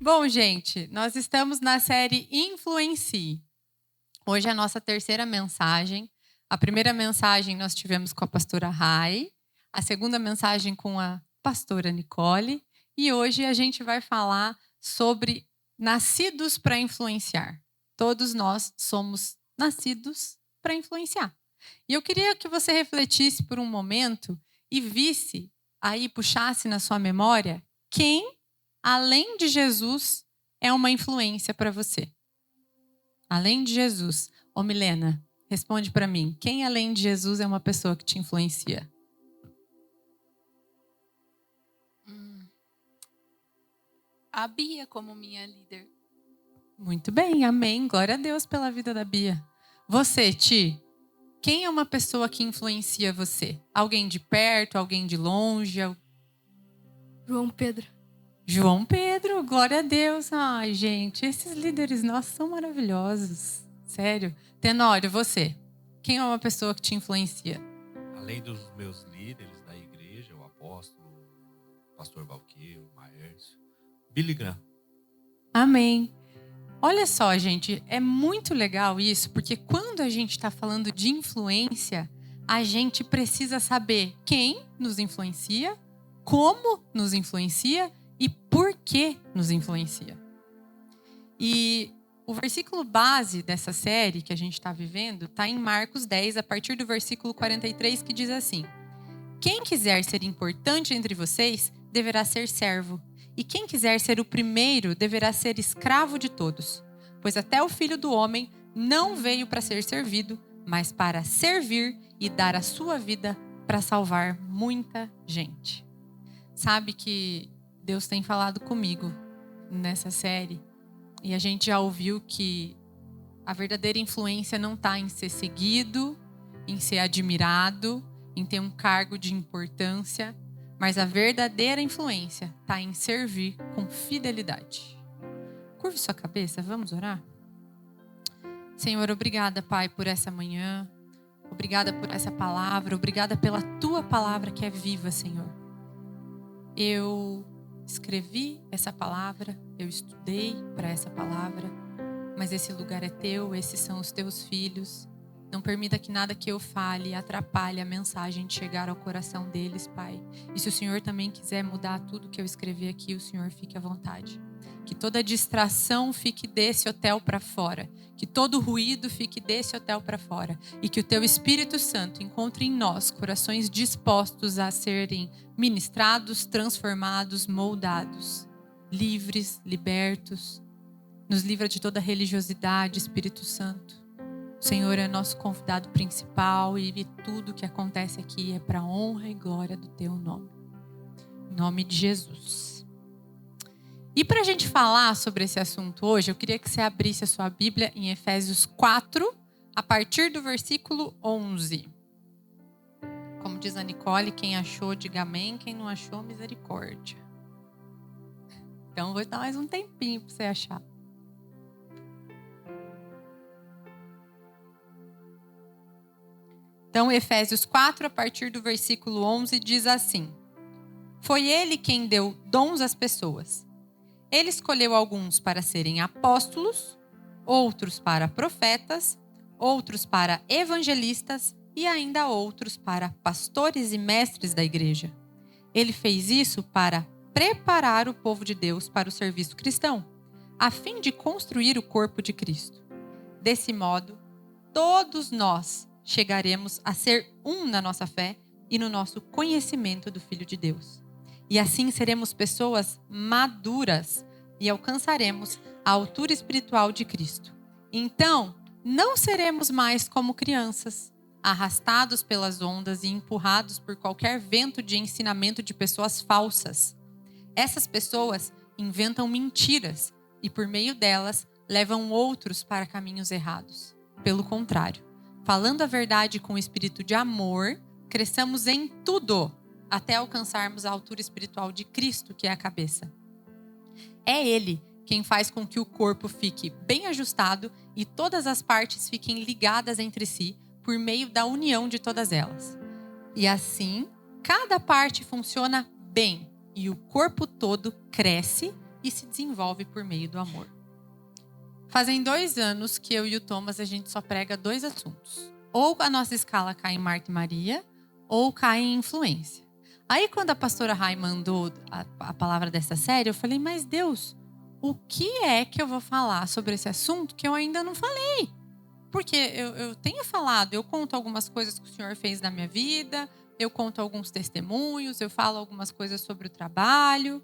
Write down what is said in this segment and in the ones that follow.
Bom, gente, nós estamos na série Influencie. Hoje é a nossa terceira mensagem. A primeira mensagem nós tivemos com a pastora Rai, a segunda mensagem com a pastora Nicole, e hoje a gente vai falar sobre nascidos para influenciar. Todos nós somos nascidos para influenciar. E eu queria que você refletisse por um momento e visse, aí puxasse na sua memória, quem, além de Jesus, é uma influência para você. Além de Jesus. Ô Milena, responde para mim. Quem além de Jesus é uma pessoa que te influencia? A Bia como minha líder. Muito bem, amém. Glória a Deus pela vida da Bia. Você, Ti, quem é uma pessoa que influencia você? Alguém de perto, alguém de longe? João Pedro. João Pedro, glória a Deus. Ai, gente, esses líderes nossos são maravilhosos. Sério. Tenório, você, quem é uma pessoa que te influencia? Além dos meus líderes da igreja, o apóstolo, o pastor Valqueiro, o Maércio, Billy Graham. Amém. Olha só, gente, é muito legal isso, porque quando a gente está falando de influência, a gente precisa saber quem nos influencia, como nos influencia e por que nos influencia. E o versículo base dessa série que a gente está vivendo está em Marcos 10, a partir do versículo 43, que diz assim: quem quiser ser importante entre vocês deverá ser servo, e quem quiser ser o primeiro deverá ser escravo de todos. Pois até o Filho do Homem não veio para ser servido, mas para servir e dar a sua vida para salvar muita gente. Sabe que Deus tem falado comigo nessa série, e a gente já ouviu que a verdadeira influência não está em ser seguido, em ser admirado, em ter um cargo de importância, mas a verdadeira influência está em servir com fidelidade. Curve sua cabeça, vamos orar? Senhor, obrigada, Pai, por essa manhã. Obrigada por essa palavra. Obrigada pela Tua palavra que é viva, Senhor. Eu escrevi essa palavra, eu estudei para essa palavra, mas esse lugar é Teu, esses são os Teus filhos. Não permita que nada que eu fale atrapalhe a mensagem de chegar ao coração deles, Pai. E se o Senhor também quiser mudar tudo que eu escrevi aqui, o Senhor fique à vontade. Que toda distração fique desse hotel para fora. Que todo ruído fique desse hotel para fora. E que o Teu Espírito Santo encontre em nós corações dispostos a serem ministrados, transformados, moldados. Livres, libertos. Nos livra de toda religiosidade, Espírito Santo. O Senhor é nosso convidado principal e tudo que acontece aqui é para a honra e glória do Teu nome. Em nome de Jesus. E para a gente falar sobre esse assunto hoje, eu queria que você abrisse a sua Bíblia em Efésios 4, a partir do versículo 11. Como diz a Nicole, quem achou, diga amém. Quem não achou, misericórdia. Então, vou dar mais um tempinho para você achar. Então, Efésios 4, a partir do versículo 11, diz assim: foi Ele quem deu dons às pessoas. Ele escolheu alguns para serem apóstolos, outros para profetas, outros para evangelistas e ainda outros para pastores e mestres da igreja. Ele fez isso para preparar o povo de Deus para o serviço cristão, a fim de construir o corpo de Cristo. Desse modo, todos nós chegaremos a ser um na nossa fé e no nosso conhecimento do Filho de Deus. E assim seremos pessoas maduras e alcançaremos a altura espiritual de Cristo. Então, não seremos mais como crianças, arrastados pelas ondas e empurrados por qualquer vento de ensinamento de pessoas falsas. Essas pessoas inventam mentiras e, por meio delas, levam outros para caminhos errados. Pelo contrário, falando a verdade com o espírito de amor, cresçamos em tudo, até alcançarmos a altura espiritual de Cristo, que é a cabeça. É Ele quem faz com que o corpo fique bem ajustado e todas as partes fiquem ligadas entre si por meio da união de todas elas. E assim, cada parte funciona bem e o corpo todo cresce e se desenvolve por meio do amor. Fazem 2 anos que eu e o Thomas, a gente só prega 2 assuntos. Ou a nossa escala cai em Marta e Maria, ou cai em influência. Aí quando a pastora Rai mandou a palavra dessa série, eu falei, mas Deus, o que é que eu vou falar sobre esse assunto que eu ainda não falei? Porque eu tenho falado, eu conto algumas coisas que o Senhor fez na minha vida, eu conto alguns testemunhos, eu falo algumas coisas sobre o trabalho.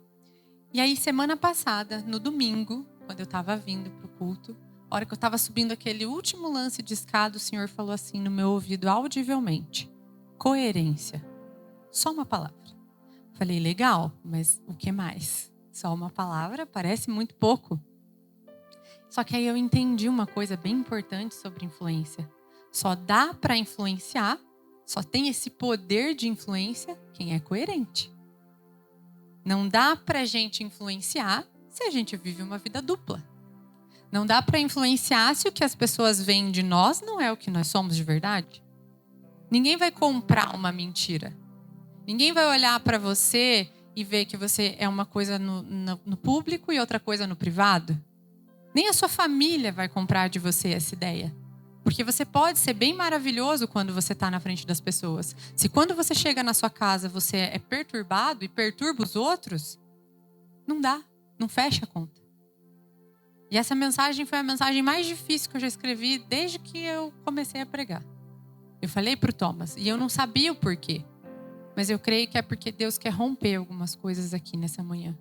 E aí, semana passada, no domingo, quando eu estava vindo para o culto, a hora que eu estava subindo aquele último lance de escada, o Senhor falou assim no meu ouvido, audivelmente, coerência. Só uma palavra. Falei, legal, mas o que mais? Só uma palavra parece muito pouco. Só que aí eu entendi uma coisa bem importante sobre influência. Só dá para influenciar, só tem esse poder de influência quem é coerente. Não dá para a gente influenciar se a gente vive uma vida dupla. Não dá para influenciar se o que as pessoas veem de nós não é o que nós somos de verdade. Ninguém vai comprar uma mentira. Ninguém vai olhar para você e ver que você é uma coisa no público e outra coisa no privado. Nem a sua família vai comprar de você essa ideia. Porque você pode ser bem maravilhoso quando você está na frente das pessoas. Se quando você chega na sua casa você é perturbado e perturba os outros, não dá, não fecha a conta. E essa mensagem foi a mensagem mais difícil que eu já escrevi desde que eu comecei a pregar. Eu falei para o Thomas e eu não sabia o porquê. Mas eu creio que é porque Deus quer romper algumas coisas aqui nessa manhã.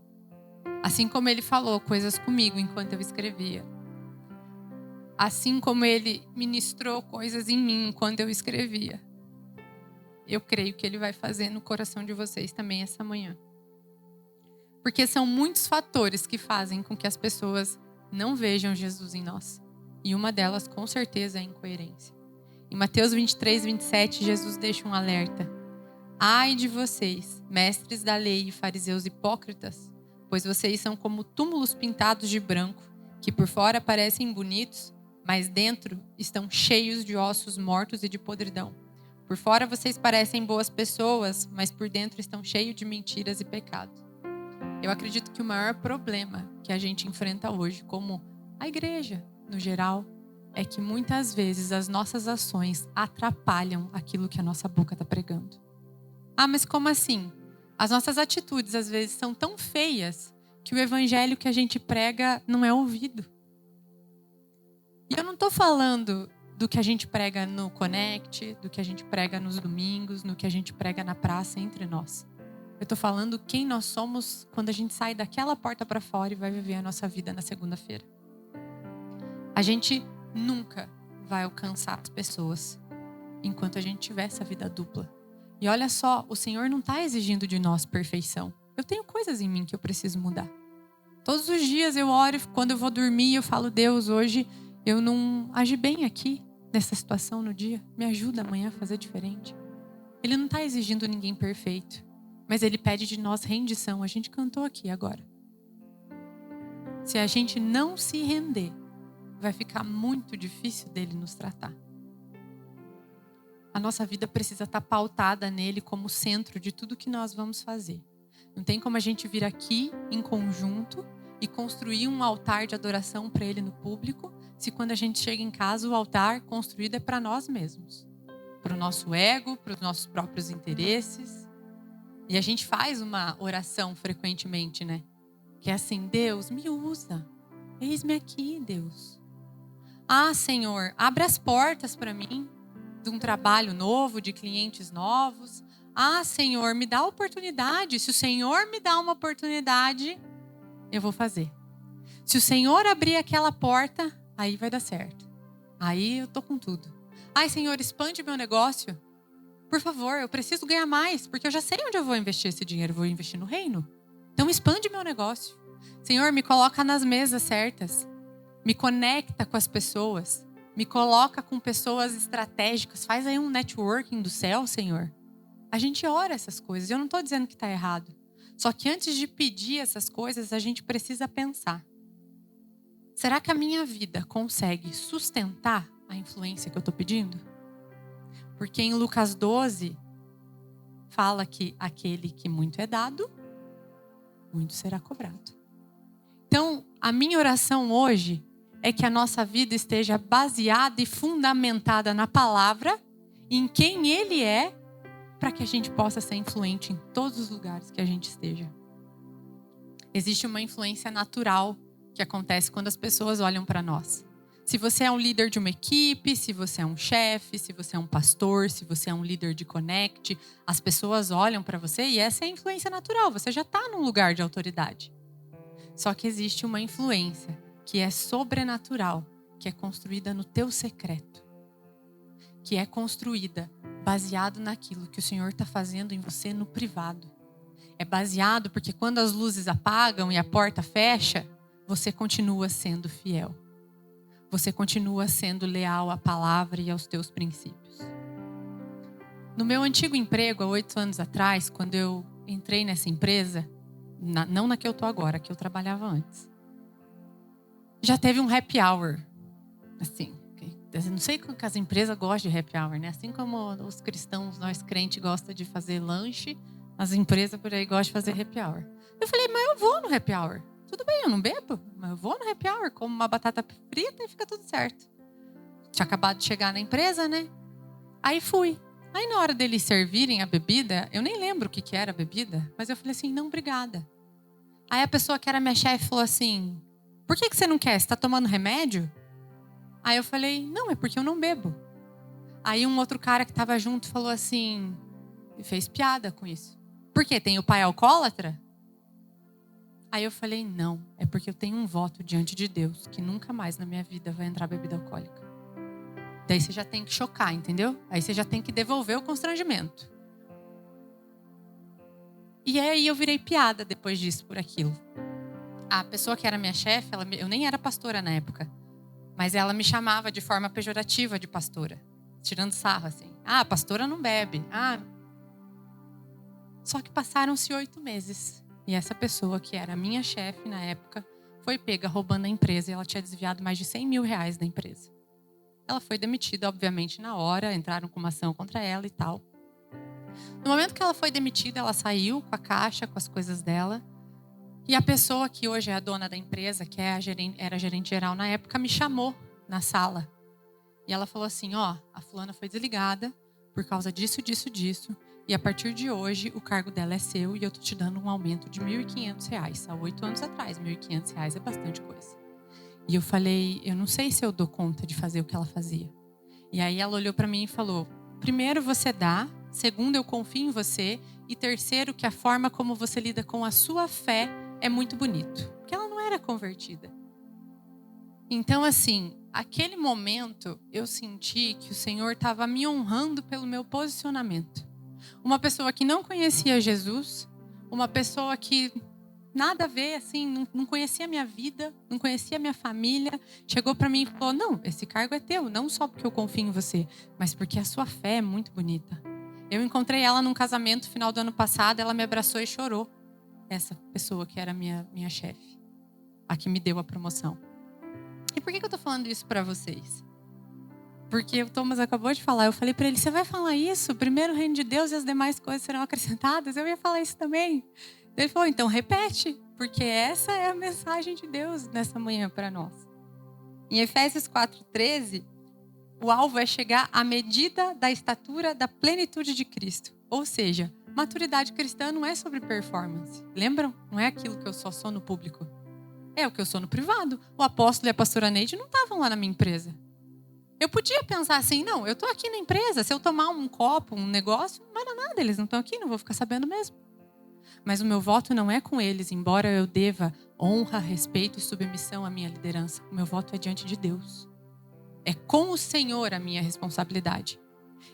Assim como Ele falou coisas comigo enquanto eu escrevia. Assim como Ele ministrou coisas em mim enquanto eu escrevia. Eu creio que Ele vai fazer no coração de vocês também essa manhã. Porque são muitos fatores que fazem com que as pessoas não vejam Jesus em nós. E uma delas, com certeza, é a incoerência. Em Mateus 23, 27, Jesus deixa um alerta. Ai de vocês, mestres da lei e fariseus hipócritas, pois vocês são como túmulos pintados de branco, que por fora parecem bonitos, mas dentro estão cheios de ossos mortos e de podridão. Por fora vocês parecem boas pessoas, mas por dentro estão cheios de mentiras e pecado. Eu acredito que o maior problema que a gente enfrenta hoje, como a igreja no geral, é que muitas vezes as nossas ações atrapalham aquilo que a nossa boca está pregando. Ah, mas como assim? As nossas atitudes às vezes são tão feias que o evangelho que a gente prega não é ouvido. E eu não estou falando do que a gente prega no Connect, do que a gente prega nos domingos, no que a gente prega na praça entre nós. Eu estou falando quem nós somos quando a gente sai daquela porta para fora e vai viver a nossa vida na segunda-feira. A gente nunca vai alcançar as pessoas enquanto a gente tiver essa vida dupla. E olha só, o Senhor não está exigindo de nós perfeição. Eu tenho coisas em mim que eu preciso mudar. Todos os dias eu oro, quando eu vou dormir, eu falo, Deus, hoje eu não agi bem aqui, nessa situação no dia. Me ajuda amanhã a fazer diferente. Ele não está exigindo ninguém perfeito, mas Ele pede de nós rendição. A gente cantou aqui agora. Se a gente não se render, vai ficar muito difícil dele nos tratar. A nossa vida precisa estar pautada nele como centro de tudo que nós vamos fazer. Não tem como a gente vir aqui em conjunto e construir um altar de adoração para ele no público, se quando a gente chega em casa o altar construído é para nós mesmos. Para o nosso ego, para os nossos próprios interesses. E a gente faz uma oração frequentemente, né? Que é assim, Deus, me usa. Eis-me aqui, Deus. Ah, Senhor, abre as portas para mim. De um trabalho novo, de clientes novos. Ah, Senhor, me dá oportunidade. Se o Senhor me dá uma oportunidade, eu vou fazer. Se o Senhor abrir aquela porta, aí vai dar certo. Aí eu tô com tudo. Ai, Senhor, expande meu negócio. Por favor, eu preciso ganhar mais, porque eu já sei onde eu vou investir esse dinheiro. Eu vou investir no reino. Então expande meu negócio. Senhor, me coloca nas mesas certas. Me conecta com as pessoas. Me coloca com pessoas estratégicas. Faz aí um networking do céu, Senhor. A gente ora essas coisas. Eu não estou dizendo que está errado. Só que antes de pedir essas coisas, a gente precisa pensar. Será que a minha vida consegue sustentar a influência que eu estou pedindo? Porque em Lucas 12, fala que aquele que muito é dado, muito será cobrado. Então, a minha oração hoje é que a nossa vida esteja baseada e fundamentada na palavra, em quem Ele é, para que a gente possa ser influente em todos os lugares que a gente esteja. Existe uma influência natural que acontece quando as pessoas olham para nós. Se você é um líder de uma equipe, se você é um chefe, se você é um pastor, se você é um líder de Connect, as pessoas olham para você e essa é a influência natural. Você já está num lugar de autoridade. Só que existe uma influência que é sobrenatural, que é construída no teu secreto, que é construída baseado naquilo que o Senhor está fazendo em você no privado. É baseado porque quando as luzes apagam e a porta fecha, você continua sendo fiel. Você continua sendo leal à palavra e aos teus princípios. No meu antigo emprego, há 8 anos atrás, quando eu entrei nessa empresa, não na que eu estou agora, que eu trabalhava antes, já teve um happy hour. Assim, não sei que as empresas gostam de happy hour, né? Assim como os cristãos, nós crentes, gostam de fazer lanche, as empresas por aí gostam de fazer happy hour. Eu falei, mas eu vou no happy hour. Tudo bem, eu não bebo, mas eu vou no happy hour, como uma batata frita e fica tudo certo. Tinha acabado de chegar na empresa, né? Aí fui. Aí na hora deles servirem a bebida, eu nem lembro o que era a bebida, mas eu falei assim, não, obrigada. Aí a pessoa que era minha chefe falou assim, por que você não quer? Você tá tomando remédio? Aí eu falei, não, é porque eu não bebo. Aí um outro cara que tava junto falou assim, e fez piada com isso. Por quê? Tem o pai alcoólatra? Aí eu falei, não, é porque eu tenho um voto diante de Deus, que nunca mais na minha vida vai entrar bebida alcoólica. Daí você já tem que chocar, entendeu? Aí você já tem que devolver o constrangimento. E aí eu virei piada depois disso, por aquilo. A pessoa que era minha chefe, eu nem era pastora na época, mas ela me chamava de forma pejorativa de pastora, tirando sarro assim. Ah, a pastora não bebe. Ah. Só que passaram-se 8 meses. E essa pessoa, que era minha chefe na época, foi pega roubando a empresa e ela tinha desviado mais de 100 mil reais da empresa. Ela foi demitida, obviamente, na hora, entraram com uma ação contra ela e tal. No momento que ela foi demitida, ela saiu com a caixa, com as coisas dela. E a pessoa que hoje é a dona da empresa, que era gerente geral na época, me chamou na sala. E ela falou assim, a fulana foi desligada por causa disso, disso, disso. E a partir de hoje, o cargo dela é seu e eu tô te dando um aumento de R$ 1.500. Há 8 anos atrás, R$ 1.500 é bastante coisa. E eu falei, eu não sei se eu dou conta de fazer o que ela fazia. E aí ela olhou para mim e falou, primeiro você dá, segundo eu confio em você, e terceiro que a forma como você lida com a sua fé é muito bonito. Porque ela não era convertida. Então assim, aquele momento eu senti que o Senhor estava me honrando pelo meu posicionamento. Uma pessoa que não conhecia Jesus, uma pessoa que nada a ver, assim, não conhecia a minha vida, não conhecia a minha família, chegou para mim e falou, não, esse cargo é teu, não só porque eu confio em você, mas porque a sua fé é muito bonita. Eu encontrei ela num casamento no final do ano passado, ela me abraçou e chorou. Essa pessoa que era minha chefe, a que me deu a promoção. E por que eu tô falando isso para vocês? Porque o Thomas acabou de falar, eu falei para ele, você vai falar isso? Primeiro o reino de Deus e as demais coisas serão acrescentadas? Eu ia falar isso também. Ele falou, então repete, porque essa é a mensagem de Deus nessa manhã para nós. Em Efésios 4:13, o alvo é chegar à medida da estatura da plenitude de Cristo. Ou seja, maturidade cristã não é sobre performance. Lembram? Não é aquilo que eu só sou no público. É o que eu sou no privado. O apóstolo e a pastora Neide não estavam lá na minha empresa. Eu podia pensar assim, não, eu estou aqui na empresa, se eu tomar um copo, um negócio, não vai dar nada, eles não estão aqui, não vou ficar sabendo mesmo. Mas o meu voto não é com eles, embora eu deva honra, respeito e submissão à minha liderança. O meu voto é diante de Deus. É com o Senhor a minha responsabilidade.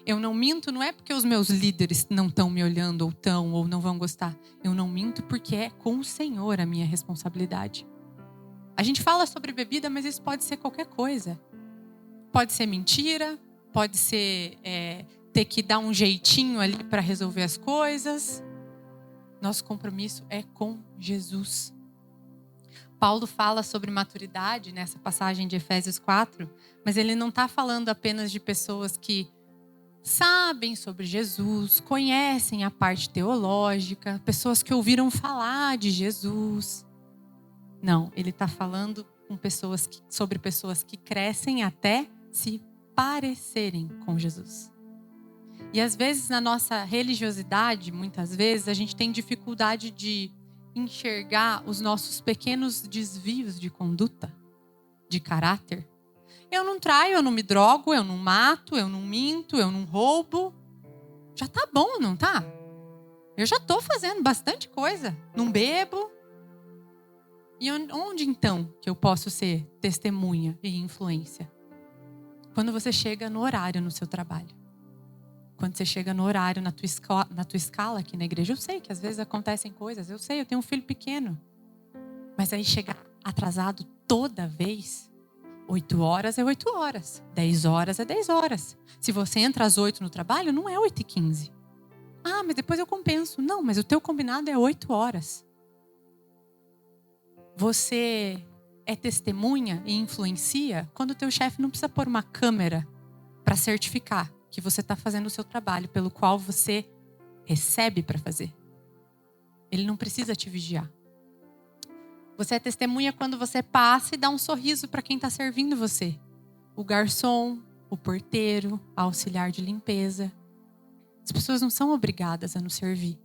Eu não minto, não é porque os meus líderes não estão me olhando ou estão ou não vão gostar. Eu não minto porque é com o Senhor a minha responsabilidade. A gente fala sobre bebida, mas isso pode ser qualquer coisa. Pode ser mentira, pode ser ter que dar um jeitinho ali para resolver as coisas. Nosso compromisso é com Jesus. Paulo fala sobre maturidade nessa passagem de Efésios 4, mas ele não está falando apenas de pessoas que sabem sobre Jesus, conhecem a parte teológica, pessoas que ouviram falar de Jesus. Não, ele está falando com sobre pessoas que crescem até se parecerem com Jesus. E às vezes na nossa religiosidade, muitas vezes, a gente tem dificuldade de enxergar os nossos pequenos desvios de conduta, de caráter. Eu não traio, eu não me drogo, eu não mato, eu não minto, eu não roubo. Já tá bom, não tá? Eu já tô fazendo bastante coisa. Não bebo. E onde então que eu posso ser testemunha e influência? Quando você chega no horário no seu trabalho. Quando você chega no horário na tua escala aqui na igreja. Eu sei que às vezes acontecem coisas. Eu sei, eu tenho um filho pequeno. Mas aí chegar atrasado toda vez, 8 horas é 8 horas. 10 horas é 10 horas. Se você entra às 8 no trabalho, não é 8h15. Ah, mas depois eu compenso. Não, mas o teu combinado é 8 horas. Você é testemunha e influencia quando o teu chefe não precisa pôr uma câmera para certificar que você está fazendo o seu trabalho, pelo qual você recebe para fazer. Ele não precisa te vigiar. Você é testemunha quando você passa e dá um sorriso para quem está servindo você. O garçom, o porteiro, a auxiliar de limpeza. As pessoas não são obrigadas a nos servir.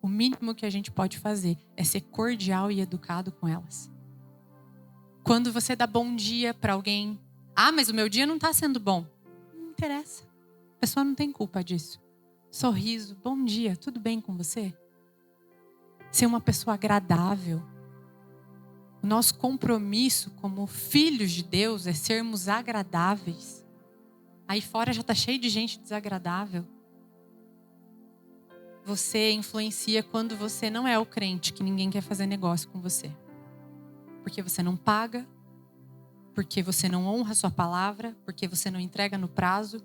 O mínimo que a gente pode fazer é ser cordial e educado com elas. Quando você dá bom dia para alguém. Ah, mas o meu dia não está sendo bom. Não interessa. A pessoa não tem culpa disso. Sorriso, bom dia, tudo bem com você? Ser uma pessoa agradável. O nosso compromisso como filhos de Deus é sermos agradáveis. Aí fora já está cheio de gente desagradável. Você influencia quando você não é o crente que ninguém quer fazer negócio com você. Porque você não paga, porque você não honra a sua palavra, porque você não entrega no prazo.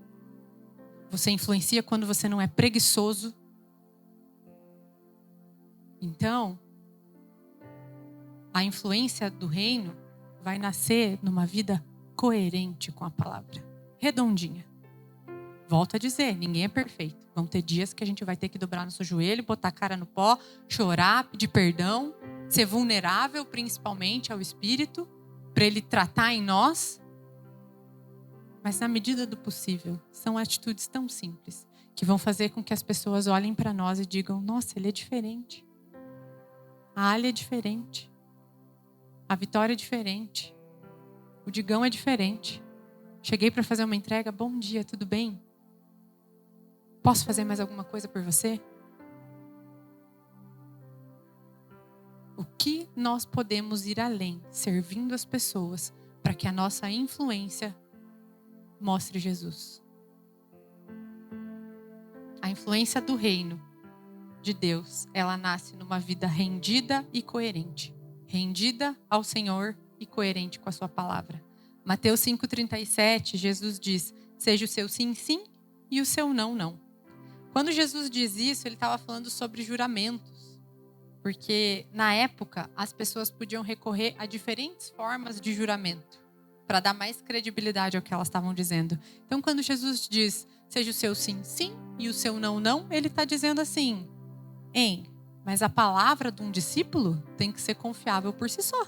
Você influencia quando você não é preguiçoso. Então, a influência do reino vai nascer numa vida coerente com a palavra. Redondinha. Volto a dizer, ninguém é perfeito. Vão ter dias que a gente vai ter que dobrar nosso joelho, botar a cara no pó, chorar, pedir perdão, ser vulnerável principalmente ao Espírito, para Ele tratar em nós. Mas na medida do possível, são atitudes tão simples que vão fazer com que as pessoas olhem para nós e digam: nossa, ele é diferente. A Ali é diferente. A Vitória é diferente. O Digão é diferente. Cheguei para fazer uma entrega. Bom dia, tudo bem? Posso fazer mais alguma coisa por você? O que nós podemos ir além, servindo as pessoas, para que a nossa influência mostre Jesus? A influência do reino de Deus, ela nasce numa vida rendida e coerente. Rendida ao Senhor e coerente com a sua palavra. Mateus 5,37, Jesus diz: seja o seu sim, sim e o seu não, não. Quando Jesus diz isso, ele estava falando sobre juramentos. Porque na época, as pessoas podiam recorrer a diferentes formas de juramento para dar mais credibilidade ao que elas estavam dizendo. Então, quando Jesus diz, seja o seu sim, sim e o seu não, não, ele está dizendo assim, mas a palavra de um discípulo tem que ser confiável por si só.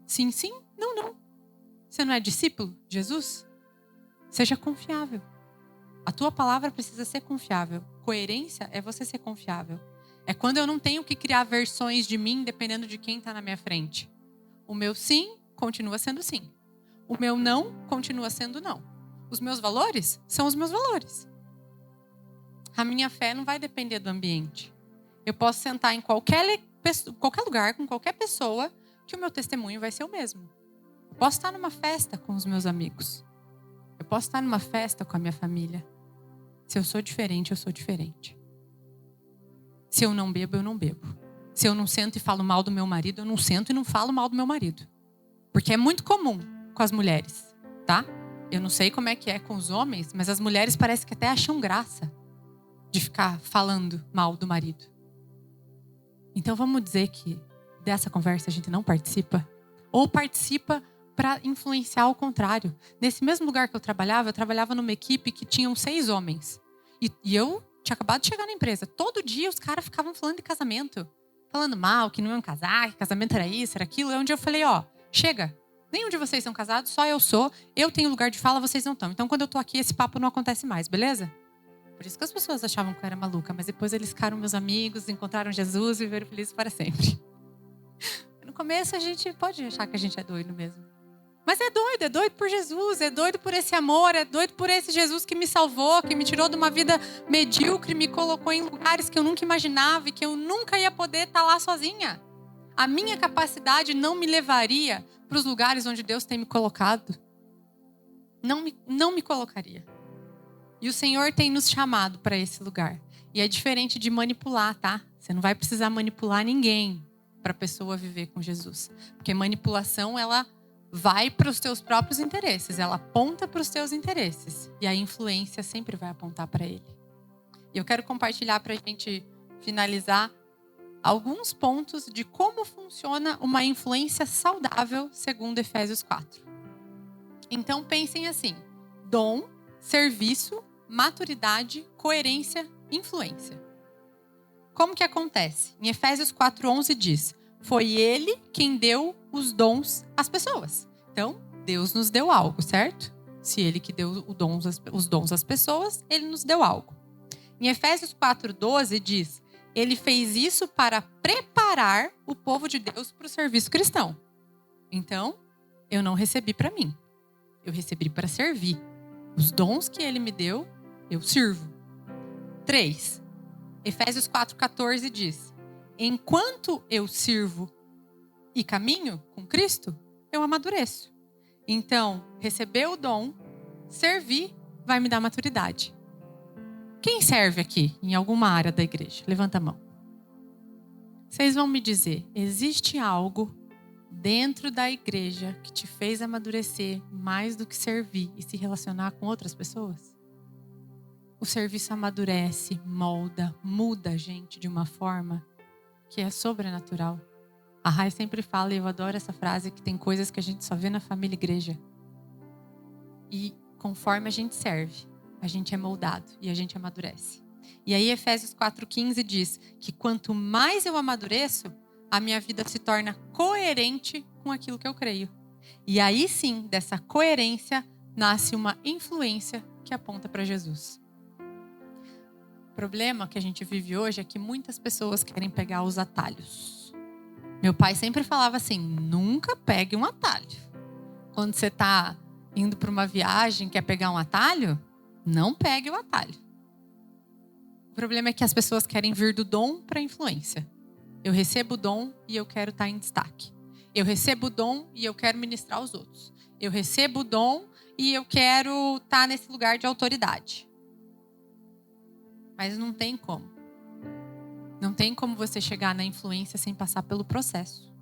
Sim, sim, não, não. Você não é discípulo de Jesus? Seja confiável. A tua palavra precisa ser confiável. Coerência é você ser confiável. É quando eu não tenho que criar versões de mim dependendo de quem está na minha frente. O meu sim continua sendo sim. O meu não continua sendo não. Os meus valores são os meus valores. A minha fé não vai depender do ambiente. Eu posso sentar em qualquer lugar, com qualquer pessoa, que o meu testemunho vai ser o mesmo. Eu posso estar numa festa com os meus amigos. Eu posso estar numa festa com a minha família. Se eu sou diferente, eu sou diferente. Se eu não bebo, eu não bebo. Se eu não sento e falo mal do meu marido, eu não sento e não falo mal do meu marido. Porque é muito comum com as mulheres, tá? Eu não sei como é que é com os homens, mas as mulheres parecem que até acham graça de ficar falando mal do marido. Então vamos dizer que dessa conversa a gente não participa? Ou participa para influenciar ao contrário. Nesse mesmo lugar que eu trabalhava numa equipe que tinham 6 homens. E eu tinha acabado de chegar na empresa. Todo dia os caras ficavam falando de casamento. falando mal, que não iam casar, que casamento era isso, era aquilo. É onde eu falei, chega. Nenhum de vocês são casados, só eu sou. Eu tenho lugar de fala, vocês não estão. Então, quando eu tô aqui, esse papo não acontece mais, beleza? Por isso que as pessoas achavam que eu era maluca. Mas depois eles ficaram meus amigos, encontraram Jesus e viveram felizes para sempre. No começo, a gente pode achar que a gente é doido mesmo. Mas é doido por Jesus, é doido por esse amor, é doido por esse Jesus que me salvou, que me tirou de uma vida medíocre, me colocou em lugares que eu nunca imaginava e que eu nunca ia poder estar lá sozinha. A minha capacidade não me levaria para os lugares onde Deus tem me colocado. Não me colocaria. E o Senhor tem nos chamado para esse lugar. E é diferente de manipular, tá? Você não vai precisar manipular ninguém para a pessoa viver com Jesus. Porque manipulação, ela vai para os teus próprios interesses. Ela aponta para os teus interesses. E a influência sempre vai apontar para ele. E eu quero compartilhar para a gente finalizar alguns pontos de como funciona uma influência saudável segundo Efésios 4. Então pensem assim: dom, serviço, maturidade, coerência, influência. Como que acontece? Em Efésios 4:11 diz: foi ele quem deu os dons às pessoas. Então, Deus nos deu algo, certo? Se ele que deu os dons às pessoas, ele nos deu algo. Em Efésios 4:12 diz: ele fez isso para preparar o povo de Deus para o serviço cristão. Então, eu não recebi para mim. Eu recebi para servir. Os dons que ele me deu, eu sirvo. 3. Efésios 4:14 diz: enquanto eu sirvo e caminho com Cristo, eu amadureço. Então, receber o dom, servir, vai me dar maturidade. Quem serve aqui em alguma área da igreja? Levanta a mão. Vocês vão me dizer, existe algo dentro da igreja que te fez amadurecer mais do que servir e se relacionar com outras pessoas? O serviço amadurece, molda, muda a gente de uma forma que é sobrenatural. A Rai sempre fala, e eu adoro essa frase, que tem coisas que a gente só vê na família igreja. E conforme a gente serve, a gente é moldado e a gente amadurece. E aí Efésios 4:15 diz que quanto mais eu amadureço, a minha vida se torna coerente com aquilo que eu creio. E aí sim, dessa coerência, nasce uma influência que aponta para Jesus. O problema que a gente vive hoje é que muitas pessoas querem pegar os atalhos. Meu pai sempre falava assim, nunca pegue um atalho. Quando você está indo para uma viagem, quer pegar um atalho, não pegue o atalho. O problema é que as pessoas querem vir do dom para a influência. Eu recebo o dom e eu quero estar em destaque. Eu recebo o dom e eu quero ministrar aos outros. Eu recebo o dom e eu quero estar nesse lugar de autoridade. Mas não tem como. Não tem como você chegar na influência sem passar pelo processo.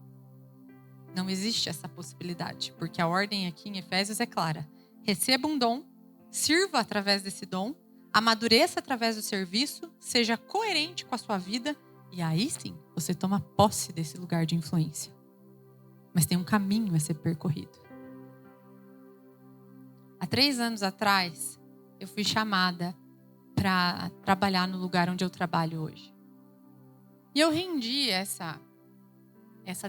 Não existe essa possibilidade, porque a ordem aqui em Efésios é clara. Receba um dom, sirva através desse dom, amadureça através do serviço, seja coerente com a sua vida e aí sim você toma posse desse lugar de influência. Mas tem um caminho a ser percorrido. Há 3 anos atrás, eu fui chamada para trabalhar no lugar onde eu trabalho hoje. E eu rendi essa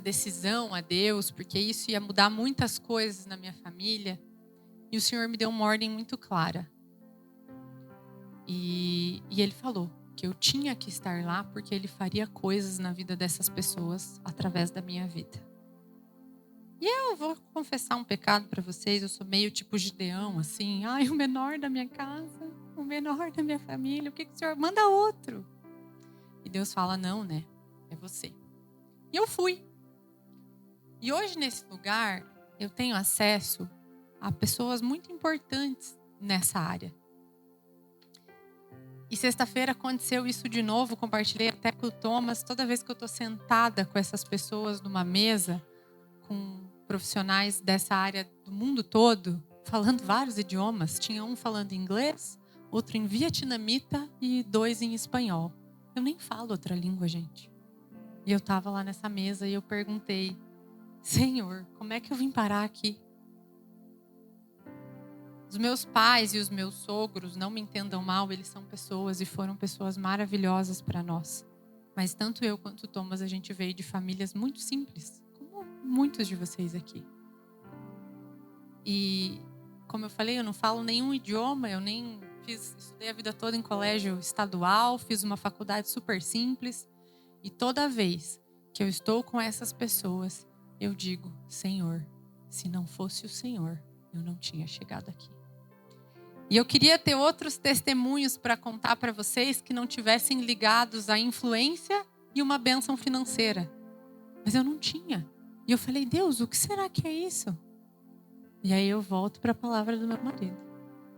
decisão a Deus, porque isso ia mudar muitas coisas na minha família. E o Senhor me deu uma ordem muito clara. E Ele falou que eu tinha que estar lá porque Ele faria coisas na vida dessas pessoas através da minha vida. E eu vou confessar um pecado para vocês. Eu sou meio tipo Gideão, assim. Ai, o menor da minha casa, o menor da minha família. O que o Senhor manda outro? E Deus fala, não, né? É você. E eu fui. E hoje nesse lugar, eu tenho acesso a pessoas muito importantes nessa área. E sexta-feira aconteceu isso de novo, compartilhei até com o Thomas. Toda vez que eu estou sentada com essas pessoas numa mesa, com profissionais dessa área do mundo todo, falando vários idiomas. Tinha um falando inglês, outro em vietnamita e 2 em espanhol. Eu nem falo outra língua, gente. E eu estava lá nessa mesa e eu perguntei, Senhor, como é que eu vim parar aqui? Os meus pais e os meus sogros, não me entendam mal, eles são pessoas e foram pessoas maravilhosas para nós. Mas tanto eu quanto o Thomas, a gente veio de famílias muito simples, como muitos de vocês aqui. E, como eu falei, eu não falo nenhum idioma, eu nem estudei a vida toda em colégio estadual, fiz uma faculdade super simples. E toda vez que eu estou com essas pessoas, eu digo, Senhor, se não fosse o Senhor, eu não tinha chegado aqui. E eu queria ter outros testemunhos para contar para vocês que não tivessem ligados à influência e uma bênção financeira. Mas eu não tinha. E eu falei, Deus, o que será que é isso? E aí eu volto para a palavra do meu marido.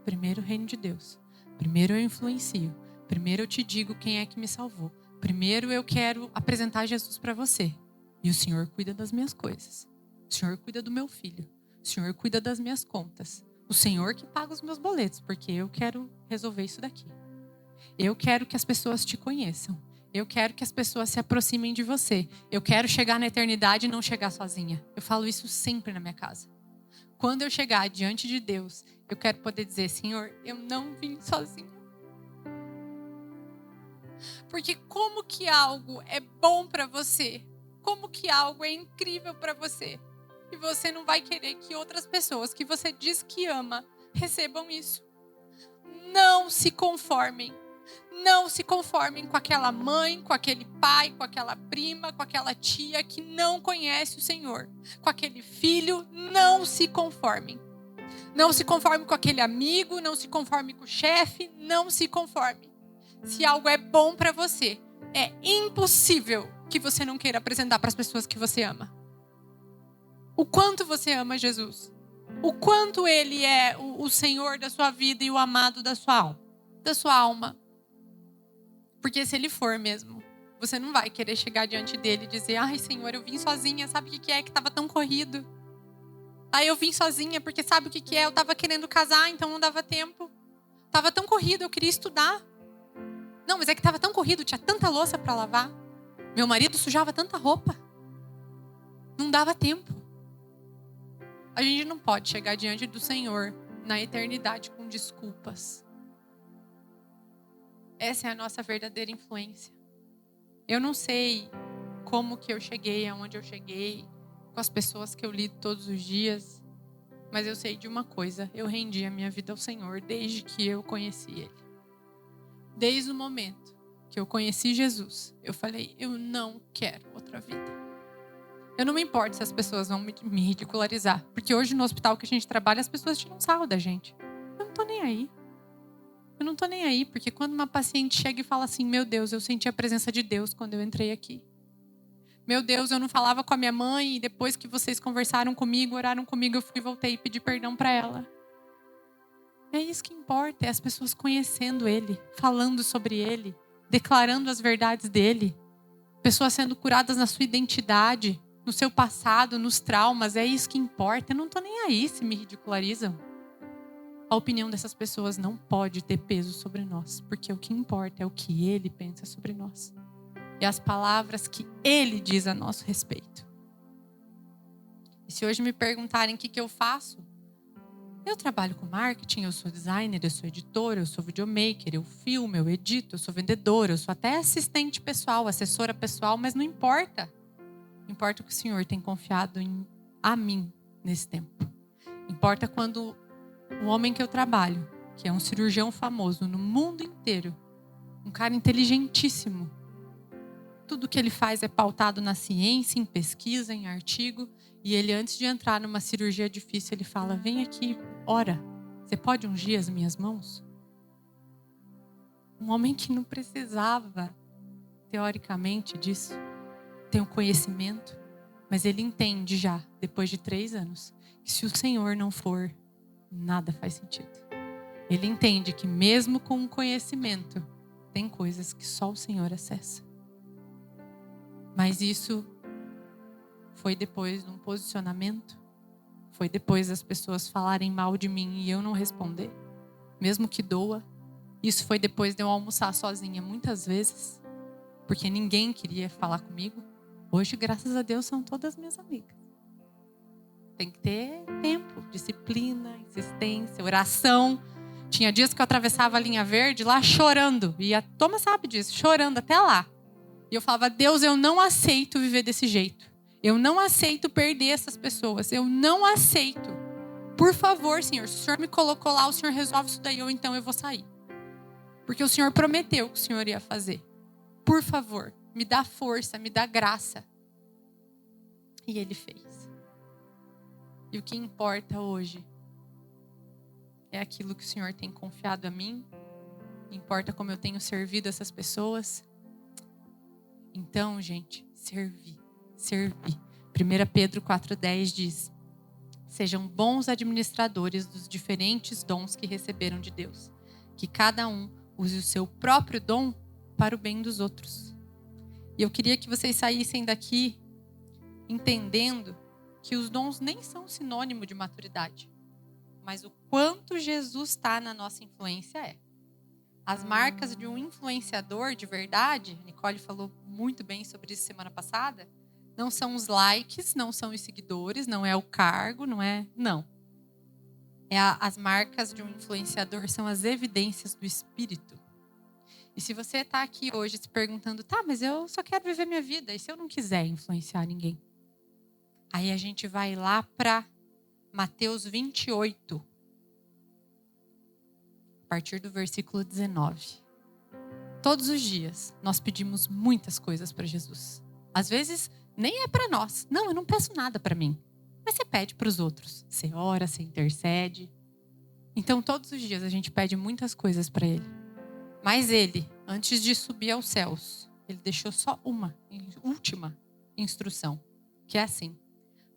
Primeiro o reino de Deus. Primeiro eu influencio. Primeiro eu te digo quem é que me salvou. Primeiro eu quero apresentar Jesus para você. E o Senhor cuida das minhas coisas. O Senhor cuida do meu filho. O Senhor cuida das minhas contas. O Senhor que paga os meus boletos, porque eu quero resolver isso daqui. Eu quero que as pessoas te conheçam. Eu quero que as pessoas se aproximem de você. Eu quero chegar na eternidade e não chegar sozinha. Eu falo isso sempre na minha casa. Quando eu chegar diante de Deus, eu quero poder dizer, Senhor, eu não vim sozinha. Porque como que algo é bom para você? Como que algo é incrível para você? E você não vai querer que outras pessoas que você diz que ama recebam isso. Não se conformem. Não se conformem com aquela mãe, com aquele pai, com aquela prima, com aquela tia que não conhece o Senhor. Com aquele filho, não se conformem. Não se conforme com aquele amigo, não se conforme com o chefe, não se conforme. Se algo é bom para você, é impossível que você não queira apresentar para as pessoas que você ama. O quanto você ama Jesus. O quanto Ele é o Senhor da sua vida e o amado da sua alma. Porque se Ele for mesmo, você não vai querer chegar diante dele e dizer, ai Senhor, eu vim sozinha, sabe o que é que estava tão corrido? Aí eu vim sozinha porque sabe o que é? Eu estava querendo casar, então não dava tempo. Estava tão corrido, eu queria estudar. Não, mas é que estava tão corrido, tinha tanta louça para lavar. Meu marido sujava tanta roupa. Não dava tempo. A gente não pode chegar diante do Senhor na eternidade com desculpas. Essa é a nossa verdadeira influência. Eu não sei como que eu cheguei aonde eu cheguei, com as pessoas que eu lido todos os dias, mas eu sei de uma coisa, eu rendi a minha vida ao Senhor desde que eu conheci Ele. Desde o momento que eu conheci Jesus, eu falei, eu não quero outra vida. Eu não me importo se as pessoas vão me ridicularizar. Porque hoje no hospital que a gente trabalha, as pessoas tiram sarro da gente. Eu não tô nem aí. Eu não tô nem aí. Porque quando uma paciente chega e fala assim, meu Deus, eu senti a presença de Deus quando eu entrei aqui. Meu Deus, eu não falava com a minha mãe e depois que vocês conversaram comigo, oraram comigo, eu fui, voltei e pedi perdão para ela. É isso que importa, é as pessoas conhecendo Ele, falando sobre Ele, declarando as verdades dEle. Pessoas sendo curadas na sua identidade, no seu passado, nos traumas, é isso que importa. Eu não tô nem aí se me ridicularizam. A opinião dessas pessoas não pode ter peso sobre nós, porque o que importa é o que Ele pensa sobre nós. E as palavras que Ele diz a nosso respeito. E se hoje me perguntarem o que eu faço, eu trabalho com marketing, eu sou designer, eu sou editora, eu sou videomaker, eu filmo, eu edito, eu sou vendedora, eu sou até assistente pessoal, assessora pessoal, mas não importa. Importa o que o Senhor tem confiado a mim nesse tempo. Importa quando o homem que eu trabalho, que é um cirurgião famoso no mundo inteiro, um cara inteligentíssimo, tudo que ele faz é pautado na ciência, em pesquisa, em artigo, e ele antes de entrar numa cirurgia difícil, ele fala, vem aqui, ora, você pode ungir as minhas mãos? Um homem que não precisava, teoricamente, disso. Tem o conhecimento, mas ele entende já, depois de 3 anos, que se o Senhor não for, nada faz sentido. Ele entende que mesmo com o conhecimento, tem coisas que só o Senhor acessa. Mas isso foi depois de um posicionamento, foi depois das pessoas falarem mal de mim e eu não responder, mesmo que doa. Isso foi depois de eu almoçar sozinha muitas vezes, porque ninguém queria falar comigo. Hoje, graças a Deus, são todas minhas amigas. Tem que ter tempo, disciplina, insistência, oração. Tinha dias que eu atravessava a linha verde lá chorando. E a Thomas sabe disso, chorando até lá. E eu falava, Deus, eu não aceito viver desse jeito. Eu não aceito perder essas pessoas. Eu não aceito. Por favor, Senhor, se o Senhor me colocou lá, o Senhor resolve isso daí, ou então eu vou sair. Porque o Senhor prometeu que o Senhor ia fazer. Por favor, me dá força, me dá graça. E Ele fez. E o que importa hoje é aquilo que o Senhor tem confiado a mim. Importa como eu tenho servido essas pessoas. Então, gente, servir. 1 Pedro 4,10 diz: sejam bons administradores dos diferentes dons que receberam de Deus. Que cada um use o seu próprio dom para o bem dos outros. E eu queria que vocês saíssem daqui entendendo que os dons nem são sinônimo de maturidade. Mas o quanto Jesus está na nossa influência é. As marcas de um influenciador de verdade, Nicole falou muito bem sobre isso semana passada, não são os likes, não são os seguidores, não é o cargo, não. As marcas de um influenciador são as evidências do Espírito. E se você está aqui hoje se perguntando, tá, mas eu só quero viver minha vida, e se eu não quiser influenciar ninguém? Aí a gente vai lá para Mateus 28. A partir do versículo 19. Todos os dias nós pedimos muitas coisas para Jesus. Às vezes nem é para nós. Não, eu não peço nada para mim. Mas você pede para os outros. Você ora, você intercede. Então todos os dias a gente pede muitas coisas para Ele. Mas Ele, antes de subir aos céus, Ele deixou só uma última instrução. Que é assim: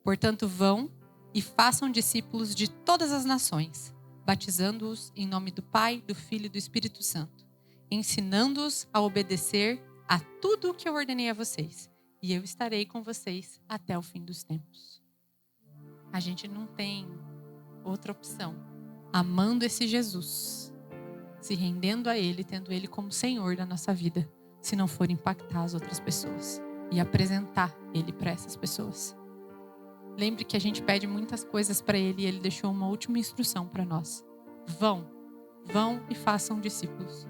portanto, vão e façam discípulos de todas as nações, batizando-os em nome do Pai, do Filho e do Espírito Santo, ensinando-os a obedecer a tudo o que eu ordenei a vocês. E eu estarei com vocês até o fim dos tempos. A gente não tem outra opção. Amando esse Jesus, se rendendo a Ele, tendo Ele como Senhor da nossa vida, se não for impactar as outras pessoas e apresentar Ele para essas pessoas. Lembre que a gente pede muitas coisas para Ele e Ele deixou uma última instrução para nós. Vão e façam discípulos.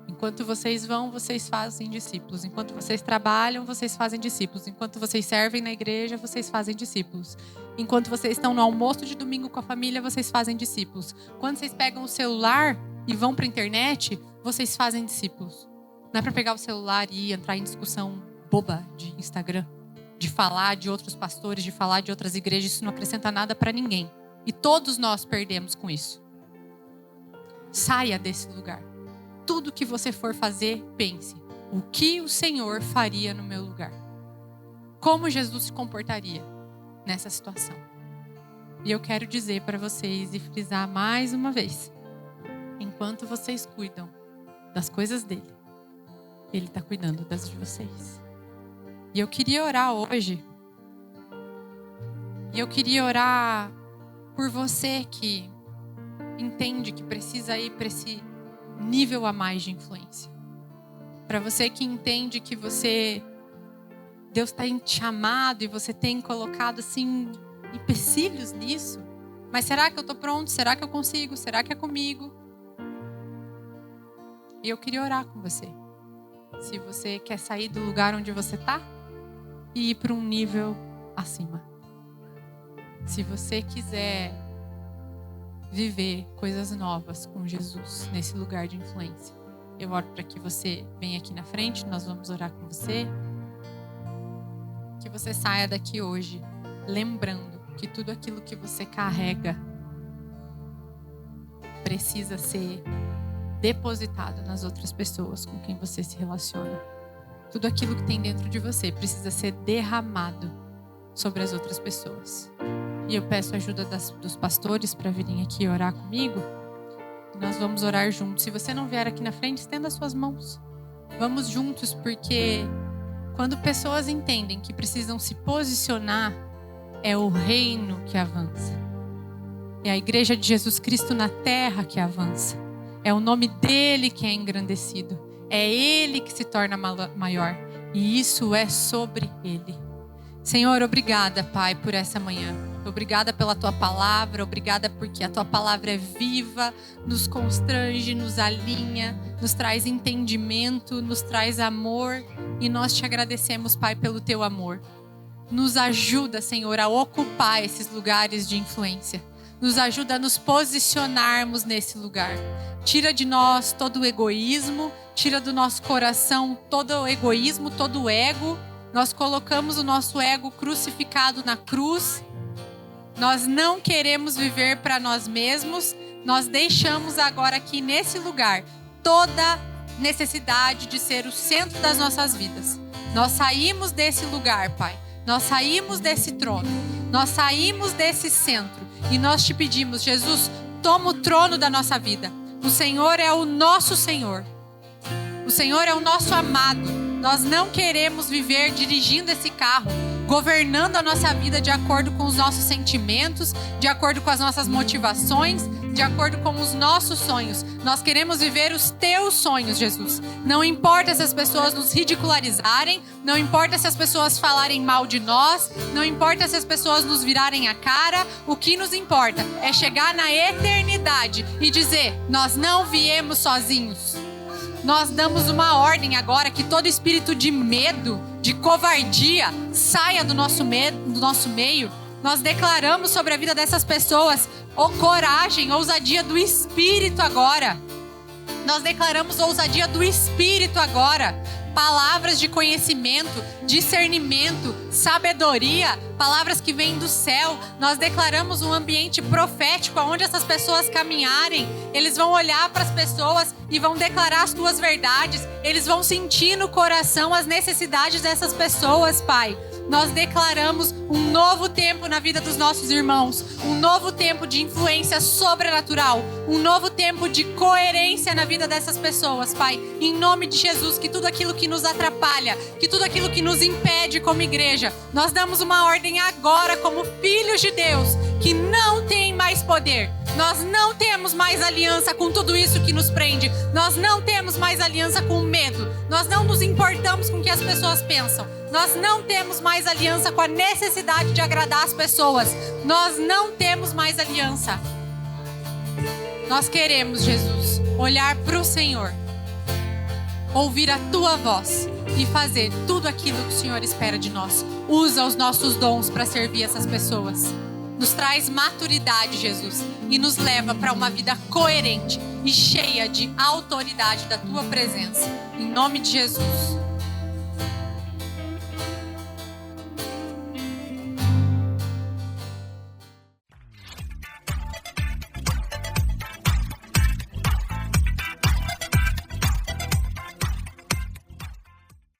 Enquanto vocês vão, vocês fazem discípulos. Enquanto vocês trabalham, vocês fazem discípulos. Enquanto vocês servem na igreja, vocês fazem discípulos. Enquanto vocês estão no almoço de domingo com a família, vocês fazem discípulos. Quando vocês pegam o celular e vão para a internet, vocês fazem discípulos. Não é para pegar o celular e entrar em discussão boba de Instagram, de falar de outros pastores, de falar de outras igrejas. Isso não acrescenta nada para ninguém. E todos nós perdemos com isso. Saia desse lugar. Tudo que você for fazer, pense: o que o Senhor faria no meu lugar? Como Jesus se comportaria nessa situação? E eu quero dizer para vocês e frisar mais uma vez: enquanto vocês cuidam das coisas dele, ele está cuidando das de vocês. E eu queria orar hoje. E eu queria orar por você que entende que precisa ir para esse nível a mais de influência. Para você que entende que Deus está te chamado e você tem colocado assim empecilhos nisso. Mas será que eu estou pronto? Será que eu consigo? Será que é comigo? E eu queria orar com você. Se você quer sair do lugar onde você está e ir para um nível acima. Se você quiser viver coisas novas com Jesus nesse lugar de influência, eu oro para que você venha aqui na frente, nós vamos orar com você. Que você saia daqui hoje lembrando que tudo aquilo que você carrega precisa ser depositado nas outras pessoas com quem você se relaciona. Tudo aquilo que tem dentro de você precisa ser derramado sobre as outras pessoas. E eu peço a ajuda dos pastores para virem aqui orar comigo. E nós vamos orar juntos. Se você não vier aqui na frente, estenda as suas mãos. Vamos juntos, porque quando pessoas entendem que precisam se posicionar, é o reino que avança. É a igreja de Jesus Cristo na terra que avança. É o nome dele que é engrandecido. É ele que se torna maior. E isso é sobre ele. Senhor, obrigada, Pai, por essa manhã. Obrigada pela tua palavra, obrigada porque a tua palavra é viva, nos constrange, nos alinha, nos traz entendimento, nos traz amor, e nós te agradecemos, Pai, pelo teu amor. Nos ajuda, Senhor, a ocupar esses lugares de influência. Nos ajuda a nos posicionarmos nesse lugar. Tira de nós todo o egoísmo, tira do nosso coração todo o egoísmo, todo o ego. Nós colocamos o nosso ego crucificado na cruz. Nós não queremos viver para nós mesmos. Nós deixamos agora aqui nesse lugar toda necessidade de ser o centro das nossas vidas. Nós saímos desse lugar, Pai. Nós saímos desse trono. Nós saímos desse centro. E nós te pedimos, Jesus, toma o trono da nossa vida. O Senhor é o nosso Senhor. O Senhor é o nosso amado. Nós não queremos viver dirigindo esse carro, governando a nossa vida de acordo com os nossos sentimentos, de acordo com as nossas motivações, de acordo com os nossos sonhos. Nós queremos viver os teus sonhos, Jesus. Não importa se as pessoas nos ridicularizarem, não importa se as pessoas falarem mal de nós, não importa se as pessoas nos virarem a cara. O que nos importa é chegar na eternidade e dizer: nós não viemos sozinhos. Nós damos uma ordem agora que todo espírito de medo, de covardia, saia do nosso meio. Nós declaramos sobre a vida dessas pessoas coragem, ousadia do Espírito agora. Nós declaramos ousadia do Espírito agora. Palavras de conhecimento, discernimento, sabedoria, palavras que vêm do céu. Nós declaramos um ambiente profético onde essas pessoas caminharem. Eles vão olhar para as pessoas e vão declarar as tuas verdades. Eles vão sentir no coração as necessidades dessas pessoas, Pai. Nós declaramos um novo tempo na vida dos nossos irmãos, um novo tempo de influência sobrenatural, um novo tempo de coerência na vida dessas pessoas, Pai. Em nome de Jesus, que tudo aquilo que nos atrapalha, que tudo aquilo que nos impede como igreja, nós damos uma ordem agora como filhos de Deus, que não tem mais poder. Nós não temos mais aliança com tudo isso que nos prende. Nós não temos mais aliança com o medo. Nós não nos importamos com o que as pessoas pensam. Nós não temos mais aliança com a necessidade de agradar as pessoas. Nós não temos mais aliança. Nós queremos, Jesus, olhar para o Senhor, ouvir a Tua voz e fazer tudo aquilo que o Senhor espera de nós. Usa os nossos dons para servir essas pessoas. Nos traz maturidade, Jesus, e nos leva para uma vida coerente e cheia de autoridade da Tua presença. Em nome de Jesus.